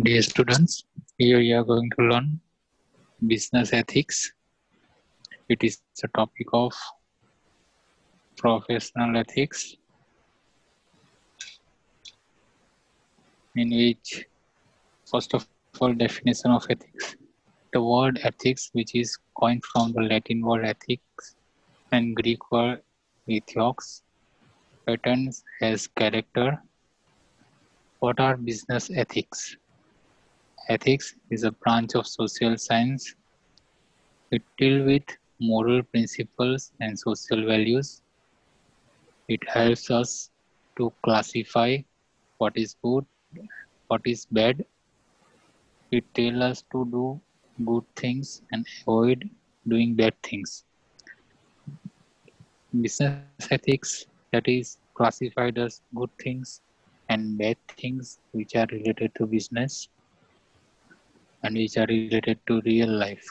Dear students, here you are going to learn business ethics. It is a topic of professional ethics, in which, first of all, definition of ethics. The word ethics, which is coined from the Latin word ethics and Greek word ethos, patterns as character. What are business ethics? Ethics is a branch of social science. It deals with moral principles and social values. It helps us to classify what is good, what is bad. It tells us to do good things and avoid doing bad things. Business ethics, that is classified as good things and bad things which are related to business and which are related to real life.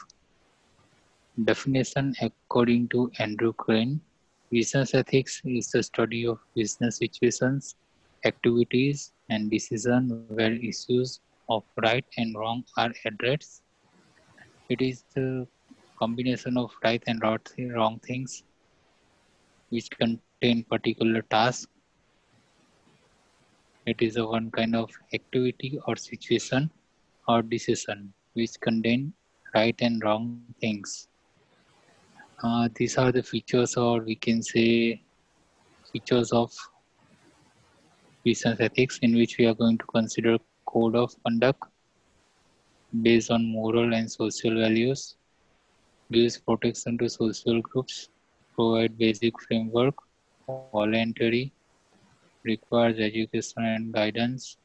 Definition according to Andrew Crane, business ethics is the study of business situations, activities, and decisions where issues of right and wrong are addressed. It is the combination of right and wrong things which contain particular tasks. It is a one kind of activity or situation or decision which contain right and wrong things. These are the features, or we can say features of business ethics, in which we are going to consider code of conduct based on moral and social values, gives protection to social groups, provide basic framework, voluntary, requires education and guidance,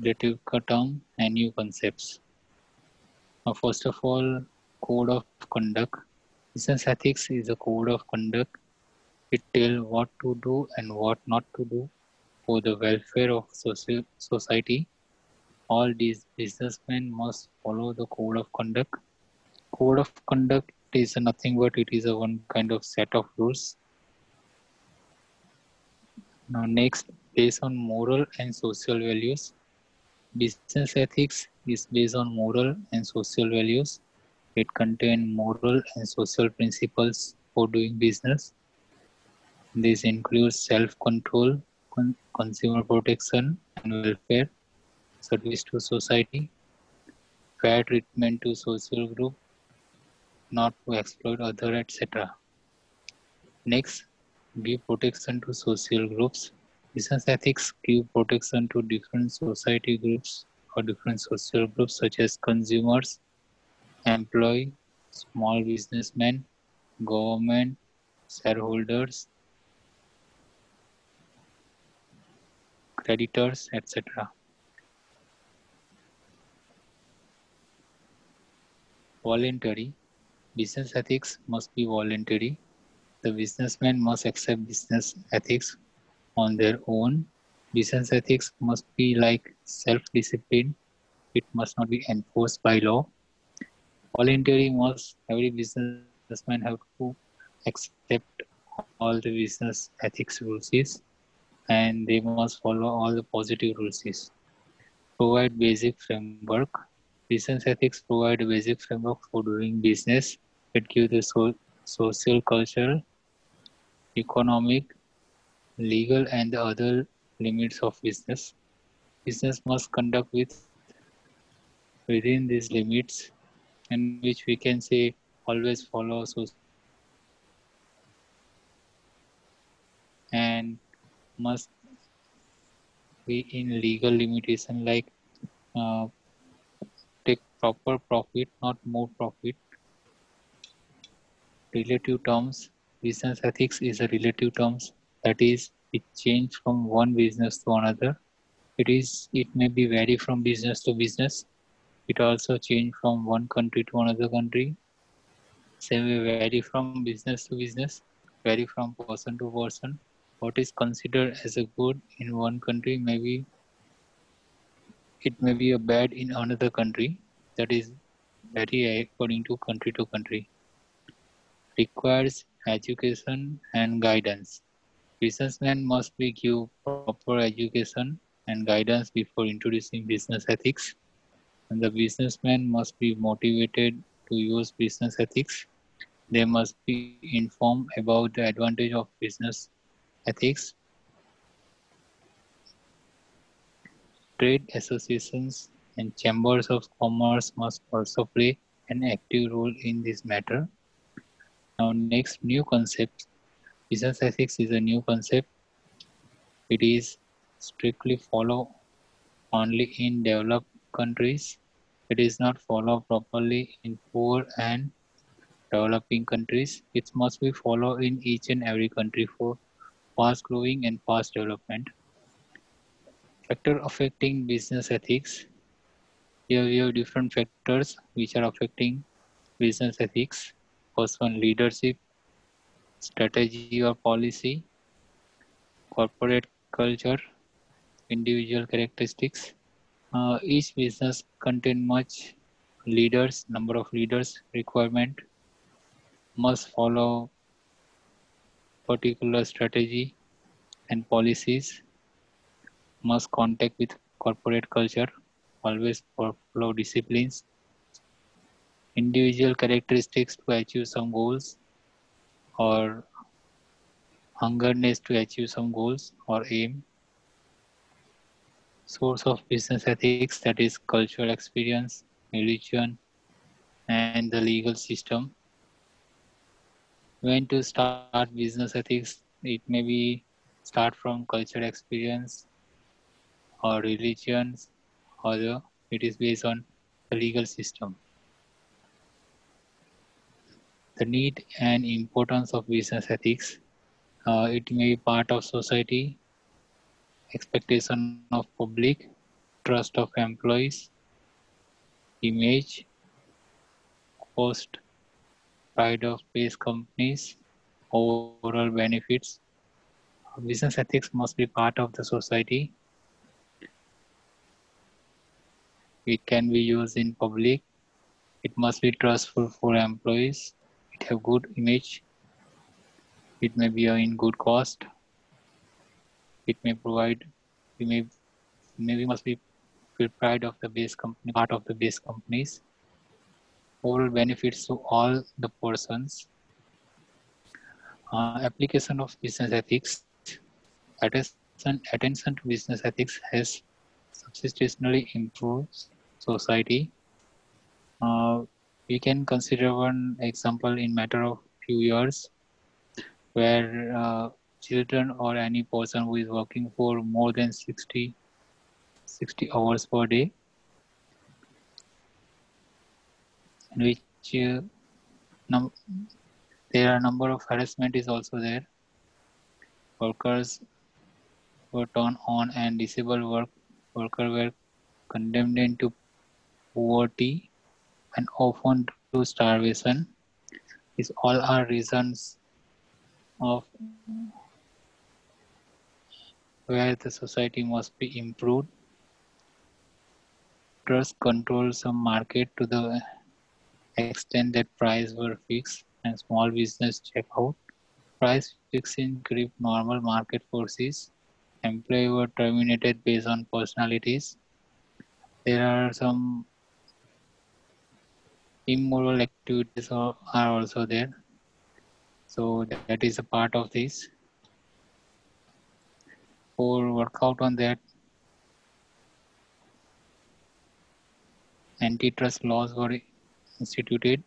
relative term and new concepts. Now, first of all, code of conduct. Business ethics is a code of conduct. It tells what to do and what not to do for the welfare of society. All these businessmen must follow the code of conduct. Code of conduct is nothing but it is a one kind of set of rules. Now next, based on moral and social values. Business ethics is based on moral and social values. It contains moral and social principles for doing business. This includes self-control, consumer protection and welfare, service to society, fair treatment to social group, not to exploit other, etc. Next, give protection to social groups. Business ethics give protection to different society groups or different social groups such as consumers, employee, small businessmen, government, shareholders, creditors, etc. Voluntary. Business ethics must be voluntary. The businessman must accept business ethics on their own. Business ethics must be like self-discipline. It must not be enforced by law. Voluntary must every businessman have to accept all the business ethics rules and they must follow all the positive rules. Provide basic framework. Business ethics provide a basic framework for doing business. It gives the social, cultural, economic, legal, and the other limits of business. Business must conduct within these limits, in which we can say always follow and must be in legal limitation, like uh, take proper profit, not more profit. Relative terms. Business ethics is a relative terms, that is, it change from one business to another. It may be vary from business to business. It also change from one country to another country. Same way, vary from business to business, vary from person to person. What is considered as a good in one country it may be a bad in another country. That is vary according to country. Requires education and guidance. Businessmen must be give proper education and guidance before introducing business ethics. And the businessman must be motivated to use business ethics. They must be informed about the advantage of business ethics. Trade associations and chambers of commerce must also play an active role in this matter. Now, next, new concept. Business ethics is a new concept. It is strictly followed only in developed countries. It is not followed properly in poor and developing countries. It must be followed in each and every country for fast growing and fast development. Factor affecting business ethics. Here we have different factors which are affecting business ethics. First one, leadership, strategy or policy, corporate culture, individual characteristics. Each business contain much leaders, number of leaders requirement, must follow particular strategy and policies, must contact with corporate culture, always follow disciplines, individual characteristics to achieve some goals or hungerness to achieve some goals or aim. Source of business ethics, that is cultural experience, religion, and the legal system. When to start business ethics, it may be start from cultural experience or religions, or it is based on the legal system. The need and importance of business ethics. It may be part of society, expectation of public, trust of employees, image, cost, pride of base companies, overall benefits. Business ethics must be part of the society. It can be used in public. It must be trustful for employees. It have good image. It may be in good cost. It may provide. We may maybe must be feel pride of the base company, part of the base companies. Overall benefits to all the persons. Application of business ethics. Attention to business ethics has substantially improved society. We can consider one example in matter of few years where children or any person who is working for more than 60 hours per day, in which there are number of harassment is also there. Workers were turned on and disabled workers were condemned into poverty and often to starvation. These all are reasons of where the society must be improved. Trust controls some market to the extent that price were fixed and small business check out. Price fixing gripped normal market forces. Employees were terminated based on personalities. There are some immoral activities are also there. So that is a part of this. For workout on that, antitrust laws were instituted,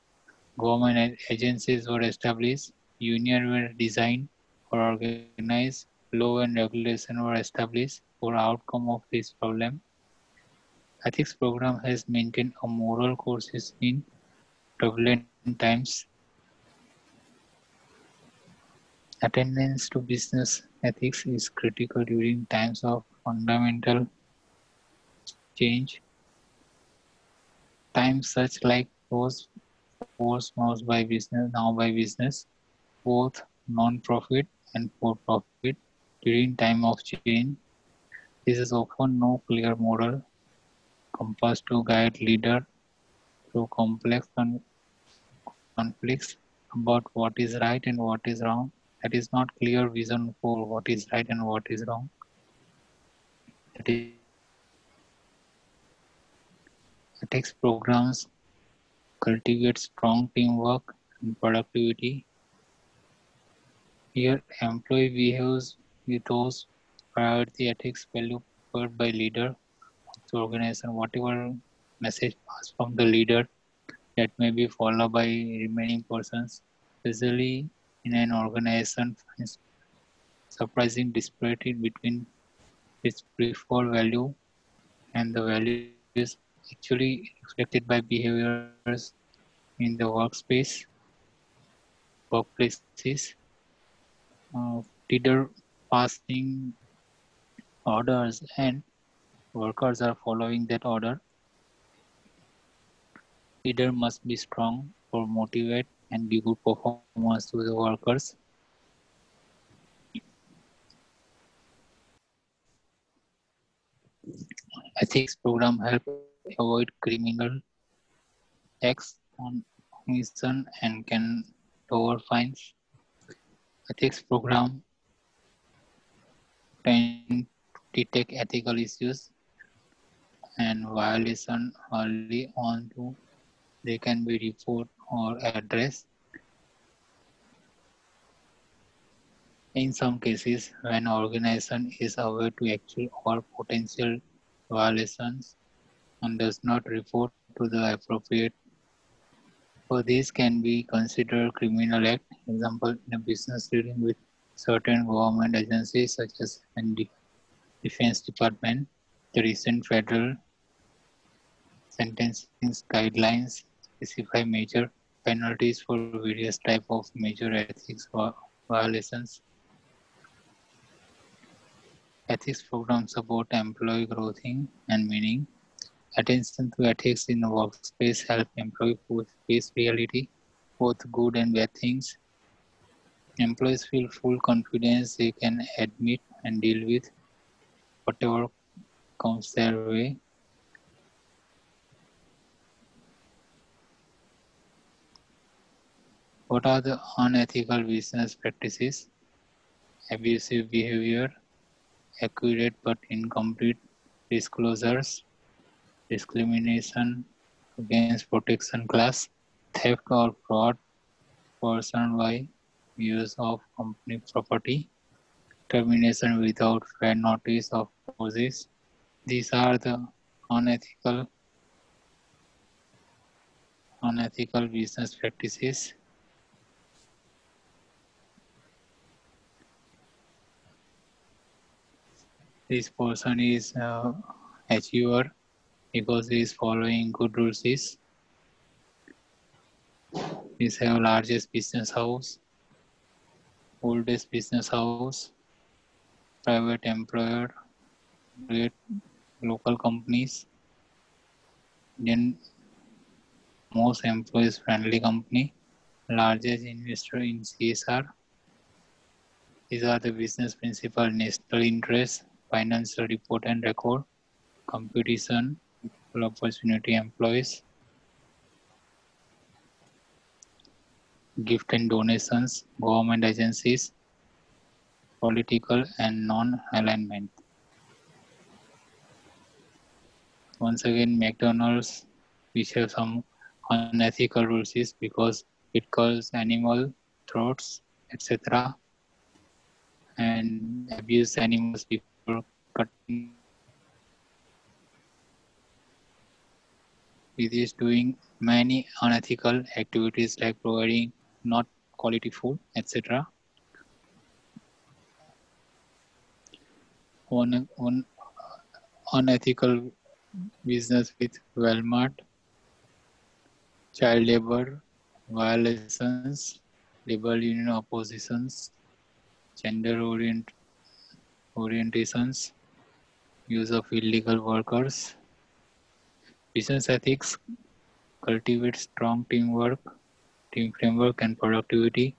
government agencies were established, unions were designed or organized, law and regulation were established for outcome of this problem. Ethics program has maintained a moral courses in turbulent times. Attendance to business ethics is critical during times of fundamental change. Times such like those forced now by business, both non-profit and for-profit during time of change. This is often no clear moral compass to guide leader through complex conflicts about what is right and what is wrong. That is not clear vision for what is right and what is wrong. That is Ethics programs cultivate strong teamwork and productivity. Here, employee behaves with those priority ethics value preferred by leader of the organization. Whatever message passed from the leader that may be followed by remaining persons, especially in an organization finds surprising disparity between its preferred value and the values actually expected by behaviors in the workspace, workplaces. Leader passing orders and workers are following that order. Leader must be strong for motivate and give good performance to the workers. Ethics program help avoid criminal acts on mission and can lower fines. Ethics program tend to detect ethical issues and violation early on to they can be reported or addressed. In some cases, when organization is aware to actual or potential violations and does not report to the appropriate, for these can be considered criminal act. Example, in a business dealing with certain government agencies such as Defense Department, the recent federal sentencing guidelines specify major penalties for various types of major ethics violations. Ethics programs support employee growth and meaning. Attention to ethics in the workspace help employees face reality, both good and bad things. Employees feel full confidence they can admit and deal with whatever comes their way. What are the unethical business practices? Abusive behavior, accurate but incomplete disclosures, discrimination against protection class, theft or fraud, person by use of company property, termination without fair notice of causes. These are the unethical business practices. This person is achiever because he is following good rules. Is have largest business house, oldest business house, private employer, great local companies, then most employees friendly company, largest investor in CSR. These are the business principle: national interest, financial report and record, competition, equal opportunity employees, gift and donations, government agencies, political and non-alignment. Once again, McDonald's, which have some unethical rules, is because it kills animal throats, etc., and abuse animals before cutting. It is doing many unethical activities like providing not quality food, etc. One unethical business with Walmart, child labor, violations, labor union oppositions, gender orientations, use of illegal workers. Business ethics cultivates strong teamwork, team framework, and productivity.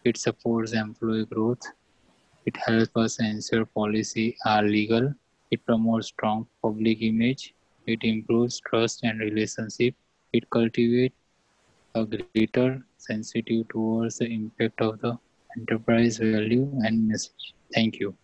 It supports employee growth. It helps us ensure policy are legal. It promotes strong public image. It improves trust and relationship. It cultivates a greater sensitivity towards the impact of the enterprise value and message. Thank you.